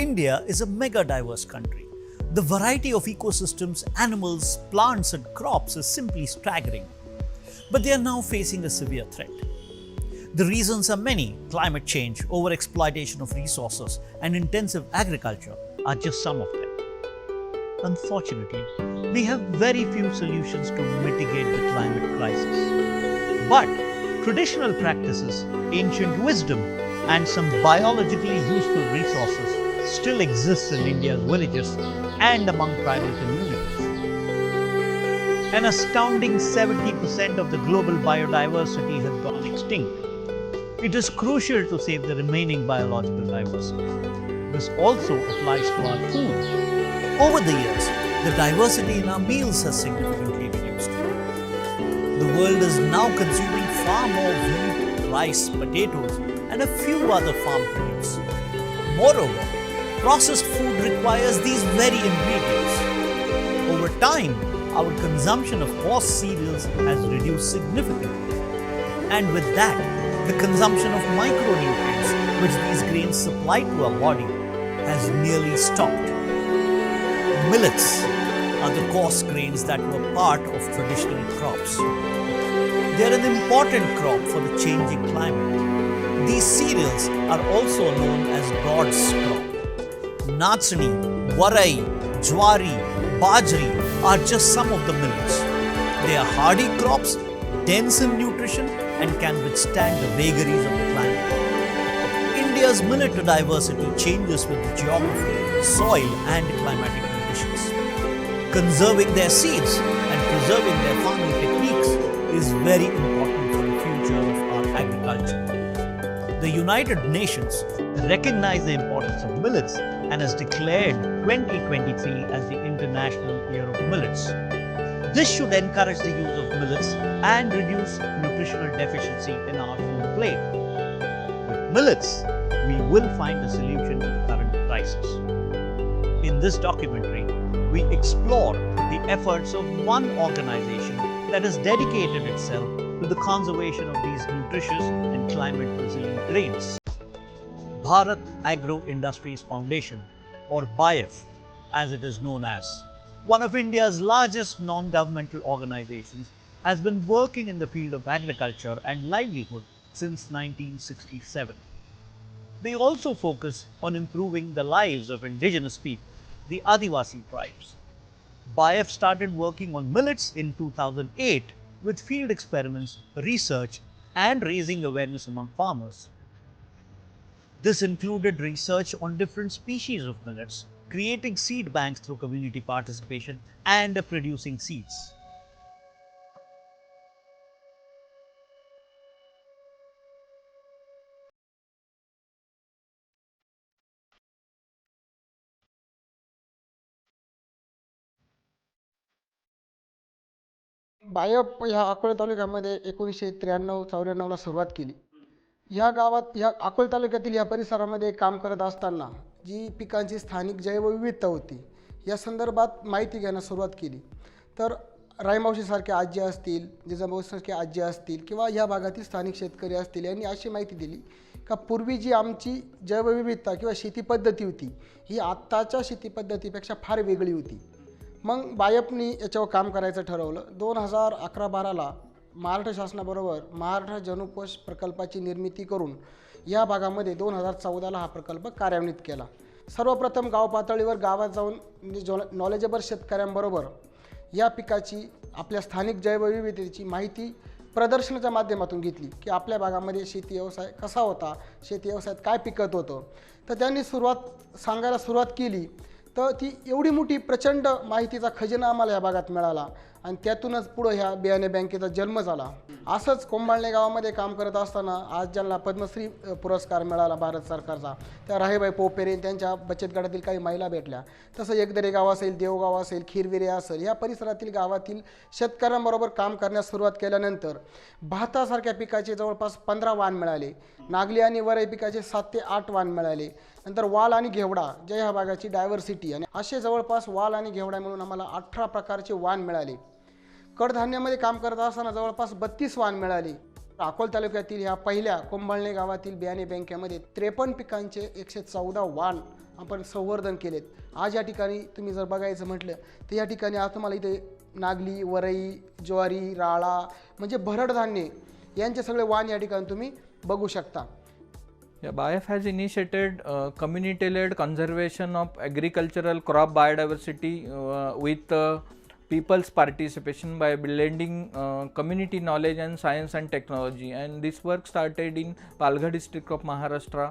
India is a mega diverse country. The variety of ecosystems, animals, plants, and crops is simply staggering. But they are now facing a severe threat. The reasons are many. Climate change, overexploitation of resources, and intensive agriculture are just some of them. Unfortunately, we have very few solutions to mitigate the climate crisis. But traditional practices, ancient wisdom, and some biologically useful resources still exist in India's villages and among tribal communities. An astounding 70% of the global biodiversity has gone extinct. It is crucial to save the remaining biological diversity. This also applies to our food. Over the years, the diversity in our meals has significantly reduced. The world is now consuming far more wheat, rice, potatoes, and a few other farm produce. Moreover, processed food requires these very ingredients. Over time, our consumption of coarse cereals has reduced significantly. And with that, the consumption of micronutrients, which these grains supply to our body, has nearly stopped. Millets are the coarse grains that were part of traditional crops. They are an important crop for the changing climate. These cereals are also known as God's crop. Natsani, Varai, Jwari, Bajri are just some of the millets. They are hardy crops, dense in nutrition, and can withstand the vagaries of the climate. India's millet diversity changes with the geography, soil, and climatic conditions. Conserving their seeds and preserving their farming techniques is very important for the future of our agriculture. The United Nations recognize the importance of millets and has declared 2023 as the International Year of Millets. This should encourage the use of millets and reduce nutritional deficiency in our food plate. With millets, we will find a solution to the current crisis. In this documentary, we explore the efforts of one organization that has dedicated itself to the conservation of these nutritious and climate-resilient grains. Bharat Agro Industries Foundation, or BAIF, as it is known as, one of India's largest non-governmental organizations, has been working in the field of agriculture and livelihood since 1967. They also focus on improving the lives of indigenous people, the Adivasi tribes. BAIF started working on millets in 2008 with field experiments, research, and raising awareness among farmers. This included research on different species of millets, creating seed banks through community participation, and producing seeds. बायप ह्या अकोला तालुक्यामध्ये 1993-94ला सुरुवात केली. ह्या अकोला तालुक्यातील या परिसरामध्ये काम करत असताना जी पिकांची स्थानिक जैवविविधता होती या संदर्भात माहिती घेण्यास सुरुवात केली. तर रायमावशीसारख्या आजी असतील, जिजामावशीसारख्या आजी असतील किंवा ह्या भागातील स्थानिक शेतकरी असतील यांनी अशी माहिती दिली का पूर्वी जी आमची जैवविविधता किंवा शेती पद्धती होती ही आत्ताच्या शेती पद्धतीपेक्षा फार वेगळी होती. मग बायपनी याच्यावर काम करायचं ठरवलं. 2011-12ला महाराष्ट्र शासनाबरोबर महाराष्ट्र जनुकोष प्रकल्पाची निर्मिती करून या भागामध्ये 2014ला हा प्रकल्प कार्यान्वित केला. सर्वप्रथम गाव पातळीवर गावात जाऊन नॉलेजेबल शेतकऱ्यांबरोबर या पिकाची आपल्या स्थानिक जैवविविधतेची माहिती प्रदर्शनाच्या माध्यमातून घेतली की आपल्या भागामध्ये शेती व्यवसाय कसा होता, शेती व्यवसायात काय पिकत होतं. तर त्यांनी सांगायला सुरुवात केली. तर ती एवढी मोठी प्रचंड माहितीचा खजिना आम्हाला या भागात मिळाला आणि त्यातूनच पुढे ह्या बियाणे बँकेचा जन्म झाला. असंच कोंबाळणे गावामध्ये काम करत असताना आज ज्यांना पद्मश्री पुरस्कार मिळाला भारत सरकारचा त्या राहेबाई पोपेरे त्यांच्या बचत गटातील काही महिला भेटल्या. तसं एकदरे गाव असेल, देवगाव असेल, खिरविरे असेल या परिसरातील गावातील शेतकऱ्यांबरोबर काम करण्यास सुरुवात केल्यानंतर भातासारख्या पिकाचे जवळपास 15 वाण मिळाले. नागली आणि वरई पिकाचे 7 ते 8 वाण मिळाले. नंतर वाल आणि घेवडा ज्या ह्या भागाची डायव्हर्सिटी आणि असे जवळपास वाल आणि घेवडा मिळून आम्हाला 18 प्रकारचे वाण मिळाले. कडधान्यामध्ये काम करत असताना जवळपास 32 वाण मिळाली. अकोला तालुक्यातील ह्या पहिल्या कोंभाळणे गावातील बियाणे बँकेमध्ये 53 पिकांचे 114 वाण आपण संवर्धन केलेत. आज या ठिकाणी तुम्ही जर बघायचं म्हटलं तर या ठिकाणी आज तुम्हाला इथे नागली, वरई, ज्वारी, राळा म्हणजे भरड धान्य यांचे सगळे वाण या ठिकाणी तुम्ही बघू शकता. Yeah, BAIF has initiated community-led conservation of agricultural crop biodiversity with people's participation by blending community knowledge and science and technology. And this work started in Palghar district of Maharashtra,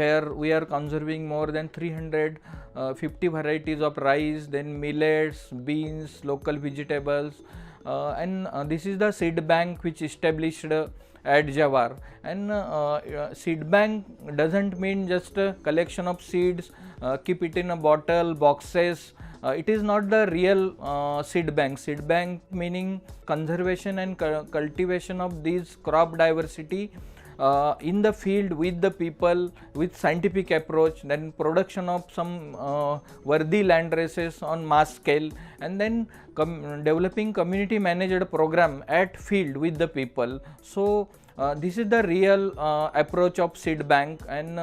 where we are conserving more than 350 varieties of rice, then millets, beans, local vegetables, and this is the seed bank which established at Jawar. And seed bank doesn't mean just a collection of seeds, keep it in a bottle, boxes. It is not the real seed bank. Seed bank meaning conservation and cultivation of these crop diversity in the field with the people with scientific approach, then production of some worthy land races on mass scale, and then developing community managed program at field with the people. So this is the real approach of seed bank, and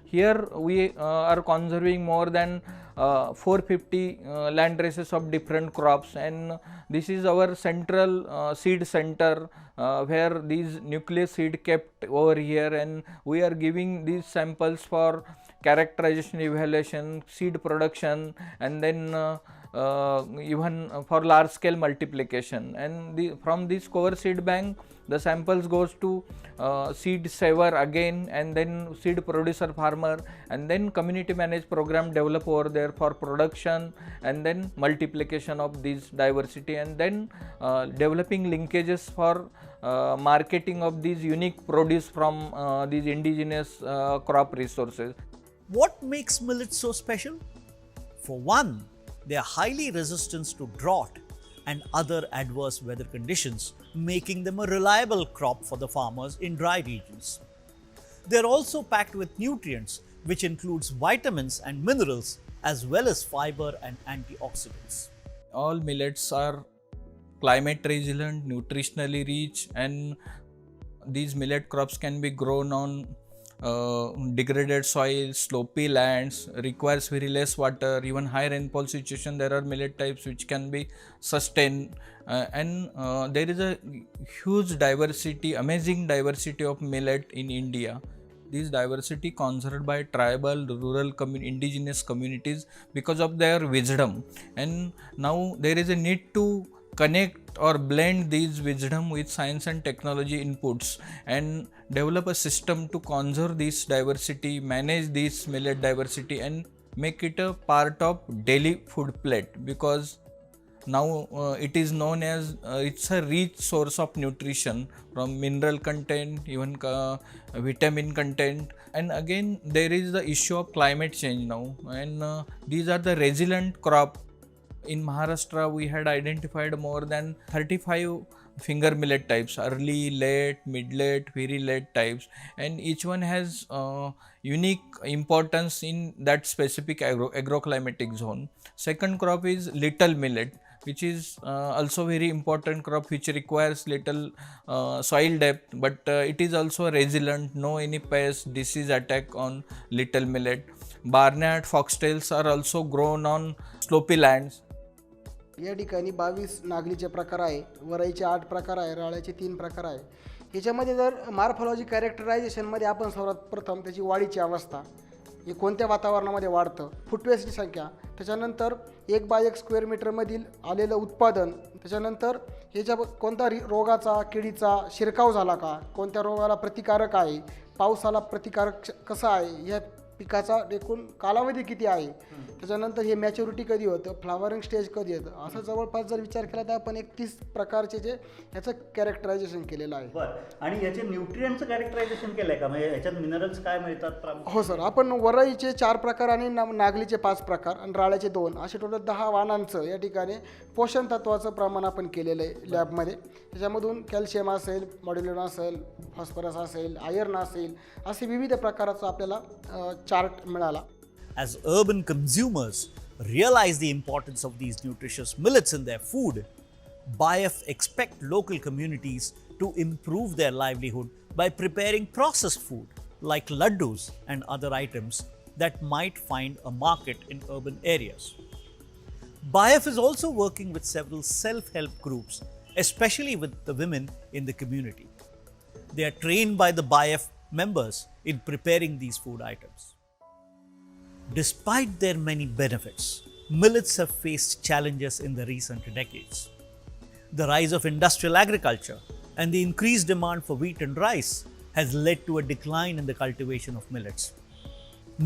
here we are conserving more than 450 land races of different crops, and this is our central seed center where these nucleus seed kept over here, and we are giving these samples for characterization, evaluation, seed production, and then even for large scale multiplication. And from this cover seed bank the samples goes to seed saver again, and then seed producer farmer, and then community managed program develop over there for production and then multiplication of this diversity, and then developing linkages for marketing of these unique produce from these indigenous crop resources. What makes millets so special? For one, they are highly resistant to drought and other adverse weather conditions, making them a reliable crop for the farmers in dry regions. They are also packed with nutrients, which includes vitamins and minerals as well as fiber and antioxidants. All millets are climate resilient, nutritionally rich, and these millet crops can be grown on degraded soil, slopy lands, requires very less water, even high rainfall situation. There are millet types which can be sustained, and there is a huge diversity, amazing diversity of millet in India. This diversity conserved by tribal, rural, indigenous communities because of their wisdom, and now there is a need to connect or blend these wisdom with science and technology inputs and develop a system to conserve this diversity, manage this millet diversity, and make it a part of daily food plate, because now it is known as it's a rich source of nutrition from mineral content, even vitamin content. And again there is the issue of climate change now, and these are the resilient crop. In Maharashtra we had identified more than 35 finger millet types, early, late, mid-late, very late types, and each one has unique importance in that specific agroclimatic zone. Second crop is little millet, which is also very important crop, which requires little soil depth, but it is also resilient, no any pest disease attack on little millet. Barnyard foxtails are also grown on slopy lands. या ठिकाणी 22 नागलीचे प्रकार आहे, वरईचे 8 प्रकार आहे, राळ्याचे 3 प्रकार आहे. याच्यामध्ये जर मॉर्फॉलॉजी कॅरेक्टरायझेशनमध्ये आपण सर्वात प्रथम त्याची वाढीची अवस्था, हे कोणत्या वातावरणामध्ये वाढतं, फुटवेसची संख्या, त्याच्यानंतर 1 बाय 1 स्क्वेअर मीटरमधील आलेलं उत्पादन, त्याच्यानंतर याच्या कोणता रोगाचा, किडीचा शिरकाव झाला का, कोणत्या रोगाला प्रतिकारक आहे, पावसाला प्रतिकारक कसा आहे, या पिकाचा एकूण कालावधी किती आहे, त्याच्यानंतर हे मॅच्युरिटी कधी होतं, फ्लावरिंग स्टेज कधी येतं, असं जवळपास जर विचार केला तर आपण 31 प्रकारचे जे याचं कॅरेक्टरायझेशन केलेलं आहे. बरं, आणि याचे न्यूट्रिएंटचं कॅरेक्टरायझेशन केलं आहे का, म्हणजे याच्यात मिनरल्स काय मिळतात? हो सर, आपण वरईचे 4 प्रकार आणि नागलीचे 5 प्रकार आणि राळ्याचे 2 असे टोटल 10 वाणांचं या ठिकाणी पोषण तत्वाचं प्रमाण आपण केलेलं आहे लॅबमध्ये. त्याच्यामधून कॅल्शियम असेल, मॉड्युलन असेल, फॉस्फरस असेल, आयर्न असेल, असे विविध प्रकाराचा आपल्याला चार्ट मिळाला. As urban consumers realize the importance of these nutritious millets in their food, BAIF expect local communities to improve their livelihood by preparing processed food like laddus and other items that might find a market in urban areas. BAIF is also working with several self-help groups, especially with the women in the community. They are trained by the BAIF members in preparing these food items. Despite their many benefits, millets have faced challenges in the recent decades. The rise of industrial agriculture and the increased demand for wheat and rice has led to a decline in the cultivation of millets.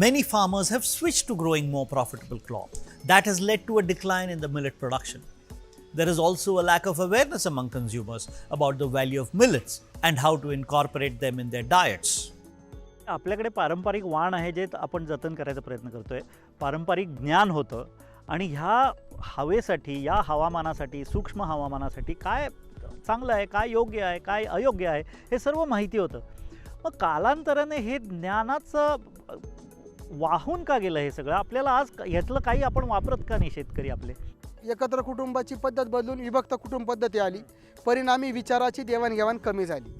Many farmers have switched to growing more profitable crop. That has led to a decline in the millet production. There is also a lack of awareness among consumers about the value of millets and how to incorporate them in their diets. आपल्याकडे पारंपरिक वाण आहे जे आपण जतन करायचा प्रयत्न करतोय. पारंपरिक ज्ञान होतं आणि ह्या हवेसाठी, या हवामानासाठी, सूक्ष्म हवामानासाठी काय चांगलं आहे, काय योग्य आहे, काय अयोग्य आहे, हे सर्व माहिती होतं. मग कालांतराने हे ज्ञानाचं वाहून का गेलं हे सगळं? आपल्याला आज ह्यातलं काही आपण वापरत का नाही शेतकरी आपले? एकत्र कुटुंबाची पद्धत बदलून विभक्त कुटुंब पद्धती आली, परिणामी विचाराची देवाणघेवाण कमी झाली.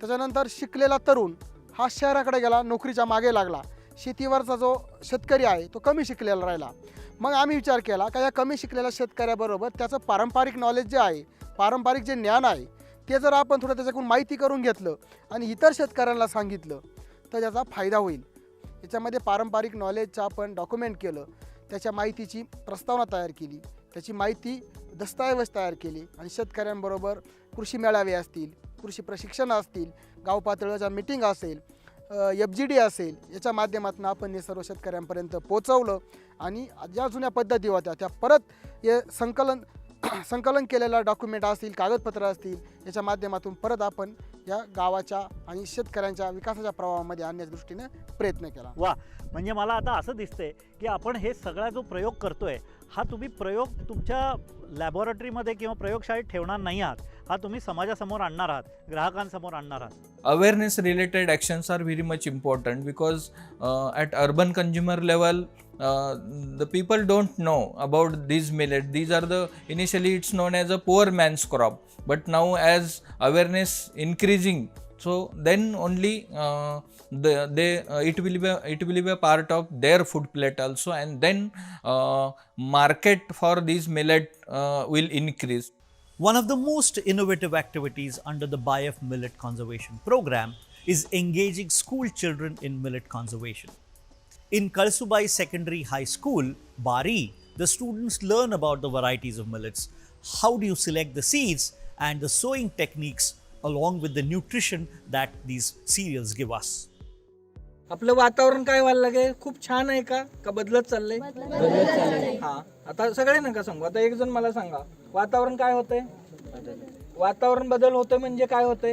त्याच्यानंतर शिकलेला तरुण हा शहराकडे गेला, नोकरीच्या मागे लागला. शेतीवरचा जो शेतकरी आहे तो कमी शिकलेला राहिला. मग आम्ही विचार केला का या कमी शिकलेल्या शेतकऱ्याबरोबर त्याचं पारंपरिक नॉलेज जे आहे, पारंपरिक जे ज्ञान आहे ते जर आपण थोडं त्याच्याकडून माहिती करून घेतलं आणि इतर शेतकऱ्यांना सांगितलं तर त्याचा फायदा होईल. याच्यामध्ये पारंपरिक नॉलेजचं आपण डॉक्युमेंट केलं, त्याच्या माहितीची प्रस्तावना तयार केली, त्याची माहिती दस्तऐवज तयार केली आणि शेतकऱ्यांबरोबर कृषी मेळावे असतील, कृषी प्रशिक्षण असतील, गाव पातळीवरच्या मीटिंग असेल, FGD असेल, याच्या माध्यमातून आपण हे सर्व शेतकऱ्यांपर्यंत पोचवलं आणि ज्या जुन्या पद्धती होत्या त्या परत हे संकलन केलेला डॉक्युमेंट असतील, कागदपत्र असतील, याच्या माध्यमातून परत आपण या गावाच्या आणि शेतकऱ्यांच्या विकासाच्या प्रवाहामध्ये आणण्याच्या दृष्टीने प्रयत्न केला. वा, म्हणजे मला आता असं दिसतंय की आपण हे सगळा जो प्रयोग करतोय हा तुम्ही प्रयोग तुमच्या लॅबोरेटरीमध्ये किंवा प्रयोगशाळेत ठेवणार नाही आहात, हा तुम्ही समाजासमोर आणणार आहात, ग्राहकांसमोर आणणार आहात. Awareness related actions are very much important because at urban consumer level the people don't know about these millet. These are initially it's known as a poor man's crop, but now as awareness increasing, so then only it will be a part of their food plate also, and then market for these millet will increase. One of the most innovative activities under the BAIF Millet Conservation Program is engaging school children in millet conservation. In Kalsubai Secondary High School, Bari, the students learn about the varieties of millets, how do you select the seeds, and the sowing techniques along with the nutrition that these cereals give us. आपलं वातावरण काय व्हायला लागे? खूप छान आहे का बदलत चाललंय? बदलत चाललंय. हा, आता सगळे नका सांगू, आता एक जण मला सांगा, वातावरण काय होतंय? वातावरण बदल होतोय म्हणजे काय होतंय?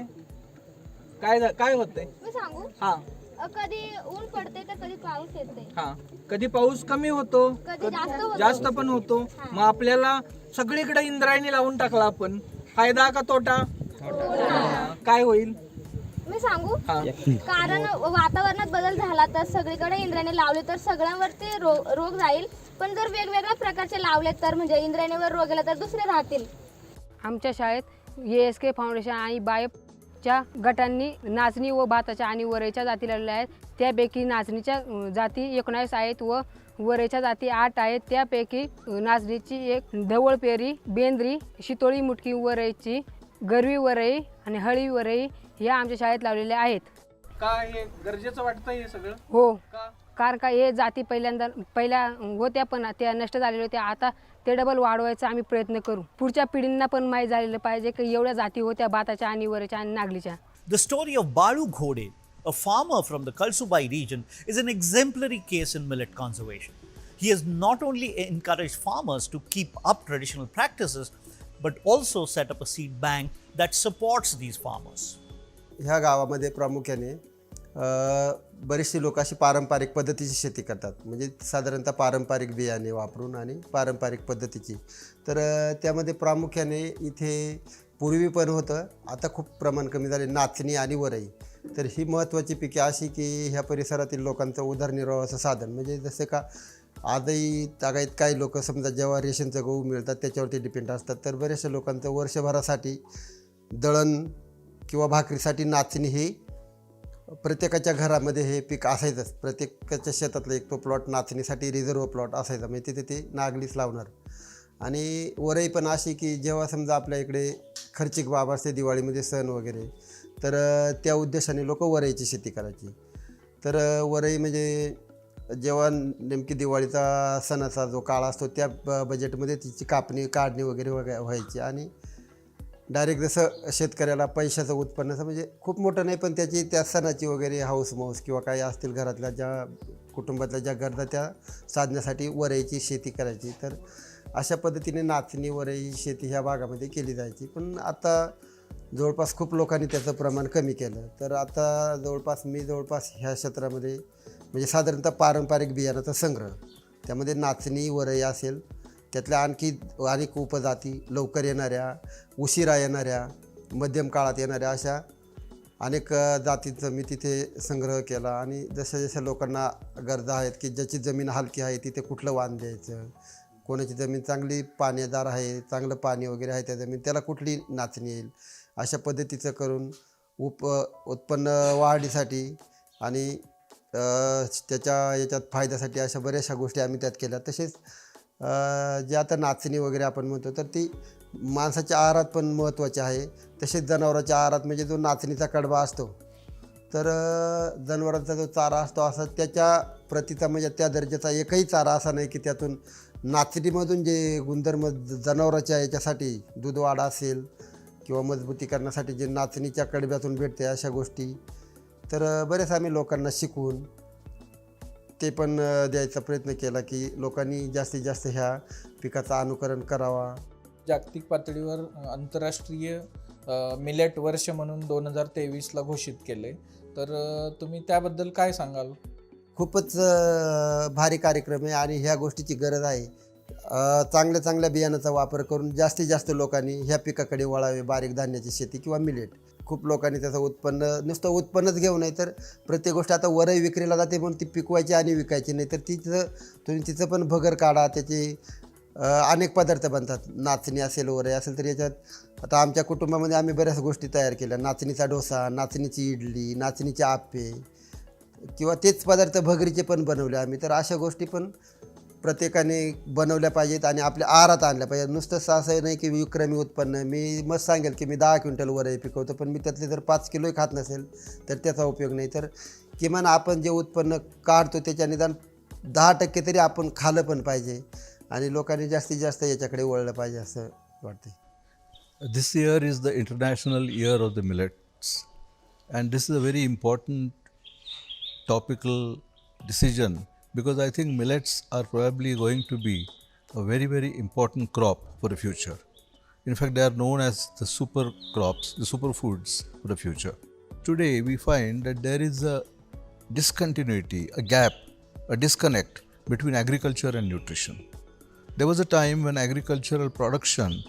काय होतंय? मी सांगू? हा, कधी ऊन पडते तर कधी पाऊस येते. हा, कधी पाऊस कमी होतो, कधी जास्त पण होतो. मग आपल्याला सगळीकडे इंद्रायणी लावून टाकला आपण, फायदा का तोटा? काय होईल? मी सांगू? कारण वातावरणात बदल झाला तर सगळीकडे इंद्रायणी लावले तर सगळ्यांवरती रोग जाईल, पण जर वेगवेगळ्या प्रकारचे लावले तर म्हणजे इंद्रायणीवर रोग गेला तर दुसरे राहतील. आमच्या शाळेत ASK फाउंडेशन आणि BAIFच्या गटांनी नाचणी व भाताच्या आणि वरईच्या जाती लावलेल्या आहेत. त्यापैकी नाचणीच्या जाती 19 आहेत व वरईच्या जाती 8 आहेत. त्यापैकी नाचणीची एक ढवळ पेरी, बेंद्री, शितोळी मुटकी वरईची, गरवी वरई आणि हळी वरई ह्या आमच्या शाळेत लावलेल्या आहेत. काय हे गरजेचं वाटतं हे सगळं? हो, का? कारण का हे जाती पहिल्या होत्या पण त्या नष्ट झालेल्या होत्या. आता ते डबल वाढवायचा आम्ही प्रयत्न करू. पुढच्या पिढींना पण माहीत झालेलं पाहिजे की एवढ्या जाती होत्या भाताच्या आणि वरईच्या आणि नागलीच्या. The story of Balu Ghode, a farmer from the Kalsubai region, is an exemplary case in millet conservation. He has not only encouraged farmers to keep up traditional practices, but also set up a seed bank that supports these farmers. ह्या गावामध्ये प्रामुख्याने बरेचसे लोक अशी पारंपरिक पद्धतीची शेती करतात, म्हणजे साधारणतः पारंपरिक बियाणे वापरून आणि पारंपरिक पद्धतीची. तर त्यामध्ये प्रामुख्याने इथे पूर्वी पण होतं, आता खूप प्रमाण कमी झाले, नाचणी आणि वरई. तर ही महत्त्वाची पिके अशी की ह्या परिसरातील लोकांचं उदरनिर्वाहाचं साधन, म्हणजे जसे का आजही तागायत काही लोक समजा जेव्हा रेशनचं गहू मिळतात त्याच्यावरती डिपेंड असतात. तर बऱ्याचशा लोकांचं वर्षभरासाठी दळण किंवा भाकरीसाठी नाचणी ही प्रत्येकाच्या घरामध्ये हे पीक असायचंच. प्रत्येकाच्या शेतातलं एक तो प्लॉट नाचणीसाठी रिझर्व प्लॉट असायचा, म्हणजे तिथे ते नागलीच लावणार. आणि वरई पण अशी की जेव्हा समजा आपल्या इकडे खर्चिक बाब असते दिवाळीमध्ये सण वगैरे, तर त्या उद्देशाने लोक वरईची शेती करायची. तर वरई म्हणजे जेव्हा नेमकी दिवाळीचा सणाचा जो काळ असतो त्या बजेटमध्ये तिची काढणी वगैरे व्हायची. आणि डायरेक्ट जसं शेतकऱ्याला पैशाचं उत्पन्नाचं म्हणजे खूप मोठं नाही, पण त्याची त्या सणाची वगैरे हाऊसमाऊस किंवा काही असतील घरातल्या ज्या कुटुंबातल्या ज्या गरजा त्या साधण्यासाठी वरईची शेती करायची. तर अशा पद्धतीने नाचणी वरई शेती ह्या भागामध्ये केली जायची. पण आता जवळपास खूप लोकांनी त्याचं प्रमाण कमी केलं. तर आता मी जवळपास ह्या क्षेत्रामध्ये म्हणजे साधारणतः पारंपरिक बियाणाचा संग्रह, त्यामध्ये नाचणी वरई असेल, त्यातल्या अनेक उपजाती, लवकर येणाऱ्या, उशिरा येणाऱ्या, मध्यम काळात येणाऱ्या, अशा अनेक जातींचा मी तिथे संग्रह केला. आणि जशा लोकांना गरजा आहेत की ज्याची जमीन हलकी आहे तिथे कुठलं वाण द्यायचं, कोणाची जमीन चांगली पाण्यादार आहे, चांगलं पाणी वगैरे आहे त्या जमीन, त्याला कुठली नाचणी येईल, अशा पद्धतीचं करून उत्पन्न वाढीसाठी आणि त्याच्या याच्यात फायद्यासाठी अशा बऱ्याचशा गोष्टी आम्ही त्यात केल्या. तसेच जे आता नाचणी वगैरे आपण म्हणतो तर ती माणसाच्या आहारात पण महत्त्वाची आहे. तसेच जनावरांच्या आहारात म्हणजे जो नाचणीचा कडबा असतो, तर जनावरांचा जो चारा असतो असा त्याच्या प्रतीचा म्हणजे त्या दर्जाचा एकही चारा असा नाही की त्यातून नाचणीमधून जे गुणधर्म जनावरांच्या याच्यासाठी दूध वाढ असेल किंवा मजबूतीकरणासाठी जे नाचणीच्या कडब्यातून भेटते अशा गोष्टी, तर बरेच आम्ही लोकांना शिकवून ते पण द्यायचा प्रयत्न केला की लोकांनी जास्तीत जास्त ह्या पिकाचं अनुकरण करावा. जागतिक पातळीवर आंतरराष्ट्रीय मिलेट वर्ष म्हणून 2023ला घोषित केले, तर तुम्ही त्याबद्दल काय सांगाल? खूपच भारी कार्यक्रम आहे आणि ह्या गोष्टीची गरज आहे. चांगल्या बियाणाचा वापर करून जास्तीत जास्त लोकांनी ह्या पिकाकडे वळावे, बारीक धान्याची शेती किंवा मिलेट. खूप लोकांनी त्याचं नुसतं उत्पन्नच घेऊ नये, तर प्रत्येक गोष्ट आता वरई विक्रीला जाते म्हणून ती पिकवायची आणि विकायची नाही, तर तुम्ही तिचं पण भगर काढा. त्याचे अनेक पदार्थ बनतात. नाचणी असेल, वरई असेल, तर याच्यात आता आमच्या कुटुंबामध्ये आम्ही बऱ्याच गोष्टी तयार केल्या. नाचणीचा डोसा, नाचणीची इडली, नाचणीचे आप्पे किंवा तेच पदार्थ भगरीचे पण बनवले आम्ही. तर अशा गोष्टी पण प्रत्येकाने बनवल्या पाहिजेत आणि आपल्या आहारात आणल्या पाहिजेत. नुसतं असं नाही की विक्रमी उत्पन्न. मी मस्त सांगेल की मी 10 क्विंटल वरई पिकवतो, पण मी त्यातले जर 5 किलोही खात नसेल तर त्याचा उपयोग नाही. तर किमान आपण जे उत्पन्न काढतो त्याच्या निदान 10% तरी आपण खाल्लं पण पाहिजे आणि लोकांनी जास्तीत जास्त याच्याकडे वळलं पाहिजे असं वाटते. This year is the International Year of the Millets, and this is a very important topical decision because I think millets are probably going to be a very, very important crop for the future. In fact, they are known as the super crops, the superfoods for the future. Today, we find that there is a discontinuity, a gap, a disconnect between agriculture and nutrition. There was a time when agricultural production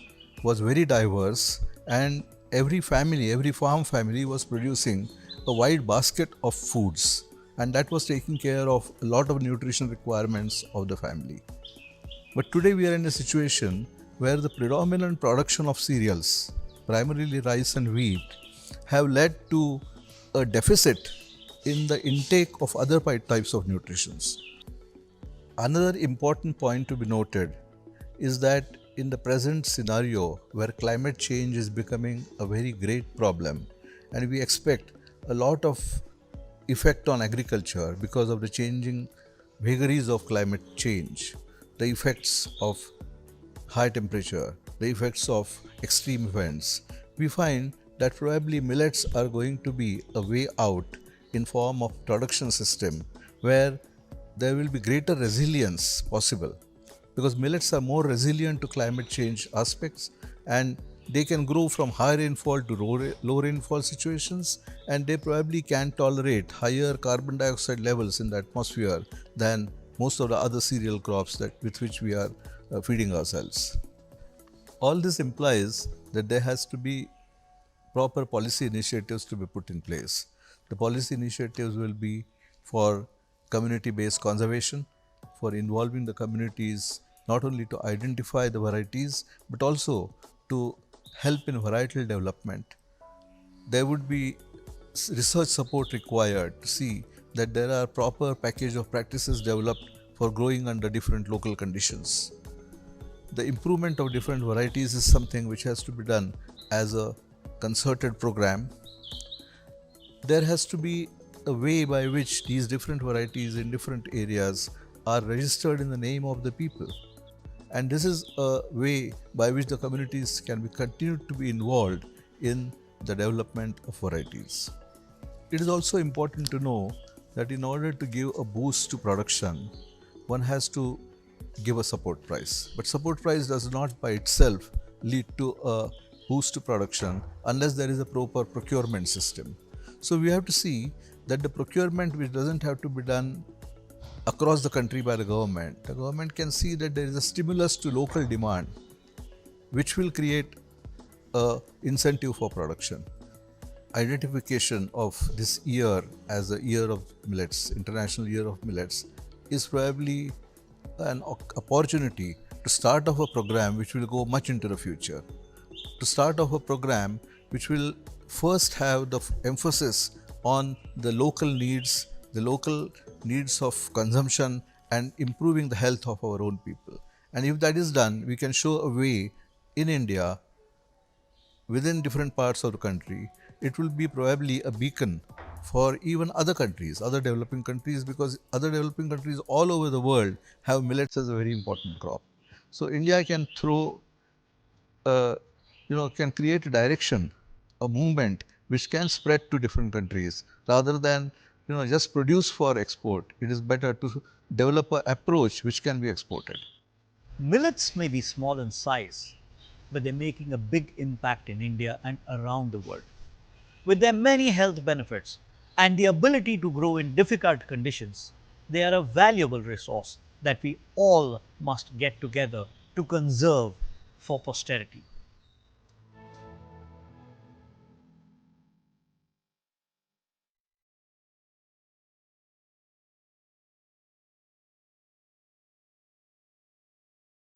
was very diverse and every farm family was producing a wide basket of foods, and that was taking care of a lot of nutrition requirements of the family. But today we are in a situation where the predominant production of cereals, primarily rice and wheat, have led to a deficit in the intake of other types of nutrition. Another important point to be noted is that in the present scenario where climate change is becoming a very great problem and we expect a lot of effect on agriculture because of the changing vagaries of climate change, the effects of high temperature, the effects of extreme events, we find that probably millets are going to be a way out in form of production system where there will be greater resilience possible, because millets are more resilient to climate change aspects and they can grow from high rainfall to low rainfall situations, and they probably can tolerate higher carbon dioxide levels in the atmosphere than most of the other cereal crops with which we are feeding ourselves. All this implies that there has to be proper policy initiatives to be put in place. The policy initiatives will be for community-based conservation, for involving the communities not only to identify the varieties but also to help in varietal development. there would be research support required to see that there are proper package of practices developed for growing under different local conditions. The improvement of different varieties is something which has to be done as a concerted program. There has to be a way by which these different varieties in different areas are registered in the name of the people. And this is a way by which the communities can be continued to be involved in the development of varieties. It is also important to know that in order to give a boost to production, one has to give a support price. But support price does not by itself lead to a boost to production unless there is a proper procurement system. So we have to see that the procurement, which doesn't have to be done across the country by the government can see that there is a stimulus to local demand which will create a incentive for production. Identification of this year as the year of millets, International Year of Millets, is probably an opportunity to start off a program which will go much into the future. To start off a program which will first have the emphasis on the local needs of consumption and improving the health of our own people. And if that is done, we can show a way in India, within different parts of the country. It will be probably a beacon for even other countries, other developing countries, because other developing countries all over the world have millets as a very important crop. So India can can create a direction, a movement which can spread to different countries rather than just produce for export. It is better to develop an approach which can be exported. Millets may be small in size, but they're making a big impact in India and around the world. With their many health benefits and the ability to grow in difficult conditions, they are a valuable resource that we all must get together to conserve for posterity.